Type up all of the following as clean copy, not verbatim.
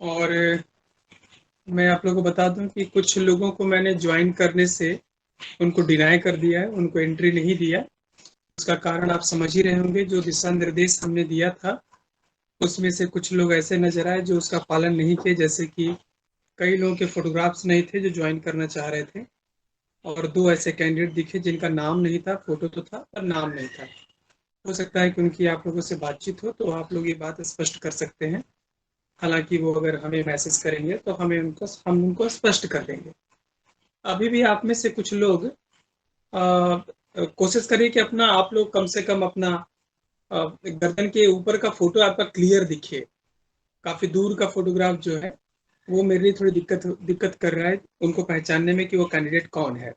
और मैं आप लोगों को बता दूं कि कुछ लोगों को मैंने ज्वाइन करने से उनको डिनाई कर दिया है, उनको एंट्री नहीं दिया। उसका कारण आप समझ ही रहे होंगे। जो दिशा निर्देश हमने दिया था उसमें से कुछ लोग ऐसे नजर आए जो उसका पालन नहीं किए। जैसे कि कई लोगों के फोटोग्राफ्स नहीं थे जो ज्वाइन करना चाह रहे थे, और दो ऐसे कैंडिडेट दिखे जिनका नाम नहीं था, फोटो तो था पर नाम नहीं था। हो सकता है कि उनकी आप लोगों से बातचीत हो तो आप लोग ये बात स्पष्ट कर सकते हैं। हालांकि वो अगर हमें मैसेज करेंगे तो हम उनको स्पष्ट कर देंगे। अभी भी आप में से कुछ लोग कोशिश करिए कि अपना आप लोग कम से कम अपना गर्दन के ऊपर का फोटो आपका क्लियर दिखे। काफी दूर का फोटोग्राफ जो है वो मेरे लिए थोड़ी दिक्कत कर रहा है उनको पहचानने में कि वो कैंडिडेट कौन है।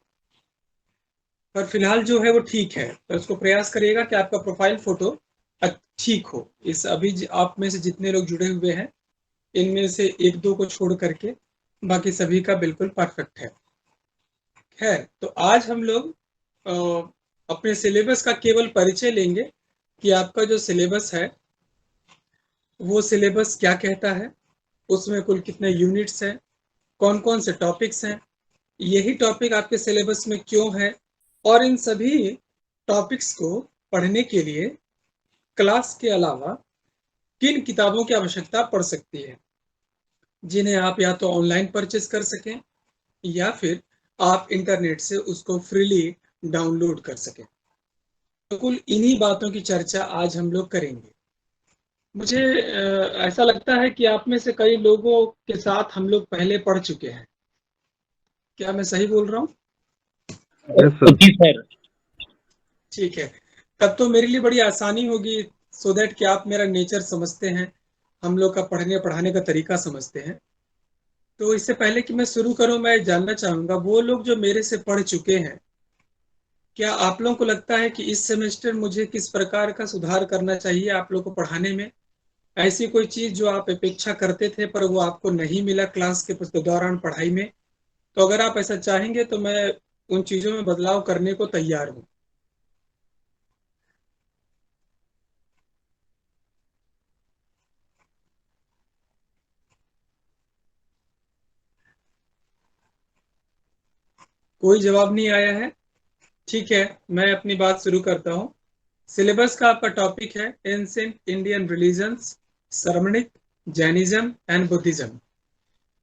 पर फिलहाल जो है वो ठीक है, तो उसको प्रयास करिएगा कि आपका प्रोफाइल फोटो ठीक हो। इस अभी आप में से जितने लोग जुड़े हुए हैं इनमें से एक दो को छोड़ करके बाकी सभी का बिल्कुल परफेक्ट है। खैर, तो आज हम लोग अपने सिलेबस का केवल परिचय लेंगे कि आपका जो सिलेबस है वो सिलेबस क्या कहता है, उसमें कुल कितने यूनिट्स हैं, कौन कौन से टॉपिक्स हैं, यही टॉपिक आपके सिलेबस में क्यों है, और इन सभी टॉपिक्स को पढ़ने के लिए क्लास के अलावा किन किताबों की आवश्यकता पड़ सकती है, जिन्हें आप या तो ऑनलाइन परचेज कर सकें या फिर आप इंटरनेट से उसको फ्रीली डाउनलोड कर सकें। तो कुल इन्हीं बातों की चर्चा आज हम लोग करेंगे। मुझे ऐसा लगता है कि आप में से कई लोगों के साथ हम लोग पहले पढ़ चुके हैं। क्या मैं सही बोल रहा हूँ? Yes sir. जी सर। ठीक है, तब तो मेरे लिए बड़ी आसानी होगी, सो दैट कि आप मेरा नेचर समझते हैं, हम लोग का पढ़ने पढ़ाने का तरीका समझते हैं। तो इससे पहले कि मैं शुरू करूं, मैं जानना चाहूंगा वो लोग जो मेरे से पढ़ चुके हैं, क्या आप लोगों को लगता है कि इस सेमेस्टर मुझे किस प्रकार का सुधार करना चाहिए आप लोगों को पढ़ाने में? ऐसी कोई चीज जो आप अपेक्षा करते थे पर वो आपको नहीं मिला क्लास के दौरान पढ़ाई में? तो अगर आप ऐसा चाहेंगे तो मैं उन चीजों में बदलाव करने को तैयार हूँ। कोई जवाब नहीं आया है? ठीक है, मैं अपनी बात शुरू करता हूँ। सिलेबस का आपका टॉपिक है ancient Indian religions, Shramanic, Jainism and Buddhism.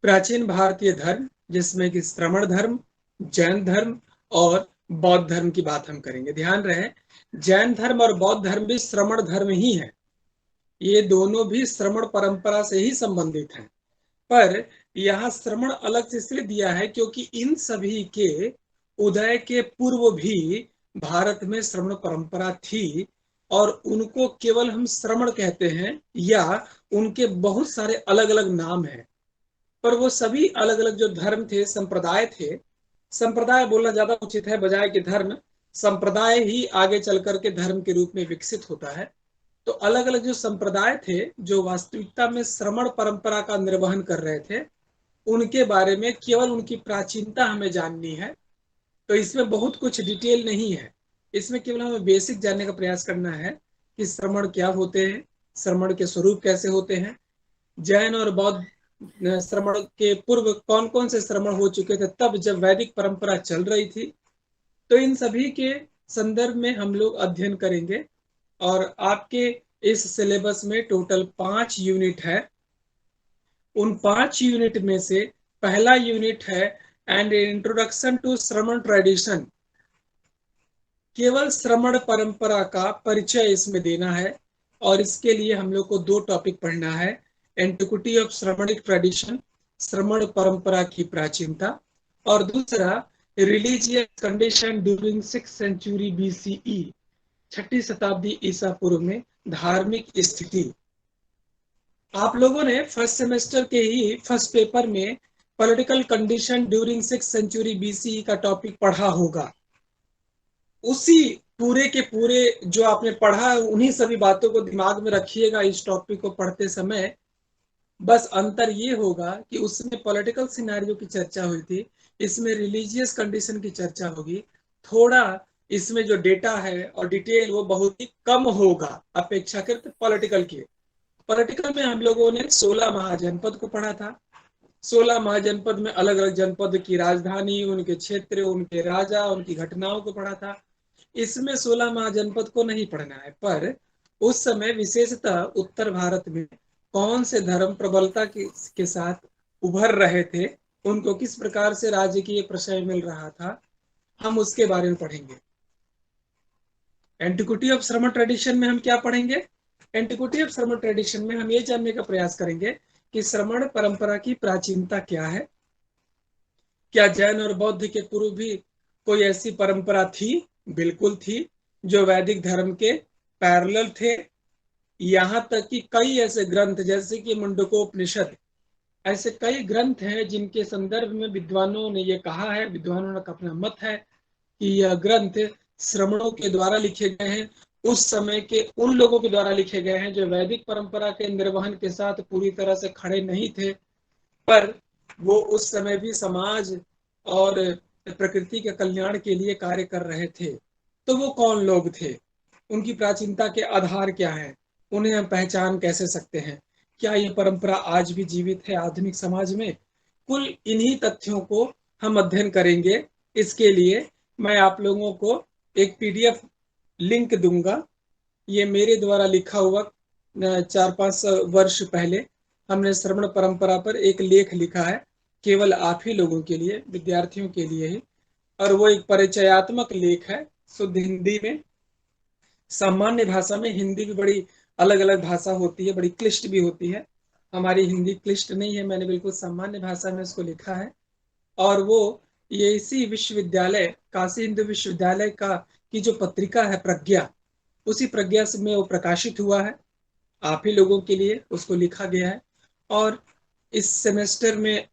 प्राचीन भारतीय धर्म, जिसमें कि श्रमण धर्म, जैन धर्म और बौद्ध धर्म की बात हम करेंगे। ध्यान रहे, जैन धर्म और बौद्ध धर्म भी श्रमण धर्म ही है। ये दोनों भी श्रमण परंपरा से ही संबंधित हैं। पर यहाँ श्रमण अलग से इसलिए दिया है क्योंकि इन सभी के उदय के पूर्व भी भारत में श्रमण परंपरा थी, और उनको केवल हम श्रमण कहते हैं या उनके बहुत सारे अलग अलग नाम हैं। पर वो सभी अलग अलग जो धर्म थे, संप्रदाय थे, संप्रदाय बोलना ज्यादा उचित है बजाय कि धर्म, संप्रदाय ही आगे चल करके धर्म के रूप में विकसित होता है। तो अलग अलग जो संप्रदाय थे जो वास्तविकता में श्रमण परंपरा का निर्वहन कर रहे थे, उनके बारे में केवल उनकी प्राचीनता हमें जाननी है। तो इसमें बहुत कुछ डिटेल नहीं है, इसमें केवल हमें बेसिक जानने का प्रयास करना है कि श्रमण क्या होते हैं, श्रमण के स्वरूप कैसे होते हैं, जैन और बौद्ध श्रमण के पूर्व कौन कौन से श्रमण हो चुके थे तब जब वैदिक परंपरा चल रही थी। तो इन सभी के संदर्भ में हम लोग अध्ययन करेंगे। और आपके इस सिलेबस में टोटल 5 यूनिट है। उन 5 यूनिट में से पहला यूनिट है एंड इंट्रोडक्शन टू श्रमण ट्रेडिशन। केवल श्रमण परंपरा का परिचय इसमें देना है, और इसके लिए हम लोग को दो टॉपिक पढ़ना है। एंटिक्विटी ऑफ श्रमणिक ट्रेडिशन, श्रमण परंपरा की प्राचीनता, और दूसरा religious condition during 6th century BCE, 6ठी शताब्दी ईसा पूर्व में धार्मिक स्थिति। आप लोगों ने फर्स्ट सेमेस्टर के ही फर्स्ट पेपर में political condition during 6th century BCE का टॉपिक पढ़ा होगा। उसी पूरे के पूरे जो आपने पढ़ा है उन्हीं सभी बातों को दिमाग में रखिएगा इस टॉपिक को पढ़ते समय। बस अंतर ये होगा कि उसमें पॉलिटिकल सिनेरियो की चर्चा हुई थी, इसमें रिलीजियस कंडीशन की चर्चा होगी। थोड़ा इसमें जो डेटा है और डिटेल वो बहुत ही कम होगा अपेक्षाकृत पॉलिटिकल के। पॉलिटिकल में हम लोगों ने 16 महाजनपद को पढ़ा था। 16 महाजनपद में अलग अलग जनपद की राजधानी, उनके क्षेत्र, उनके राजा, उनकी घटनाओं को पढ़ा था। इसमें 16 महाजनपद को नहीं पढ़ना है, पर उस समय विशेषतः उत्तर भारत में कौन से धर्म प्रबलता के साथ उभर रहे थे, उनको किस प्रकार से राजकीय प्रशय मिल रहा था, हम उसके बारे में पढ़ेंगे। एंटिक्विटी ऑफ श्रमण ट्रेडिशन में हम क्या पढ़ेंगे? एंटिक्विटी ऑफ श्रमण ट्रेडिशन में हम ये जानने का प्रयास करेंगे कि श्रमण परंपरा की प्राचीनता क्या है। क्या जैन और बौद्ध के पूर्व भी कोई ऐसी परंपरा थी? बिल्कुल थी, जो वैदिक धर्म के पैरेलल थे। यहाँ तक कि कई ऐसे ग्रंथ जैसे कि मुंडकोपनिषद, ऐसे कई ग्रंथ हैं जिनके संदर्भ में विद्वानों ने ये कहा है, विद्वानों का अपना मत है कि यह ग्रंथ श्रमणों के द्वारा लिखे गए हैं, उस समय के उन लोगों के द्वारा लिखे गए हैं जो वैदिक परंपरा के निर्वहन के साथ पूरी तरह से खड़े नहीं थे, पर वो उस समय भी समाज और प्रकृति के कल्याण के लिए कार्य कर रहे थे। तो वो कौन लोग थे? उनकी प्राचीनता के आधार क्या है? उन्हें हम पहचान कैसे सकते हैं? क्या ये परंपरा आज भी जीवित है आधुनिक समाज में? कुल इन्हीं तथ्यों को हम अध्ययन करेंगे। इसके लिए मैं आप लोगों को एक पीडीएफ लिंक दूंगा। ये मेरे द्वारा लिखा हुआ 4-5 वर्ष पहले हमने श्रमण परंपरा पर एक लेख लिखा है, केवल आप ही लोगों के लिए, विद्यार्थियों के लिए ही, और वो एक परिचयात्मक लेख है, शुद्ध हिंदी में। सामान्य भाषा में, हिंदी भी बड़ी अलग अलग भाषा होती है, बड़ी क्लिष्ट भी होती है। हमारी हिंदी क्लिष्ट नहीं है, मैंने बिल्कुल सामान्य भाषा में उसको लिखा है। और वो ये इसी विश्वविद्यालय, काशी हिंदू विश्वविद्यालय का की जो पत्रिका है प्रज्ञा, उसी प्रज्ञा से में वो प्रकाशित हुआ है। आप ही लोगों के लिए उसको लिखा गया है। और इस सेमेस्टर में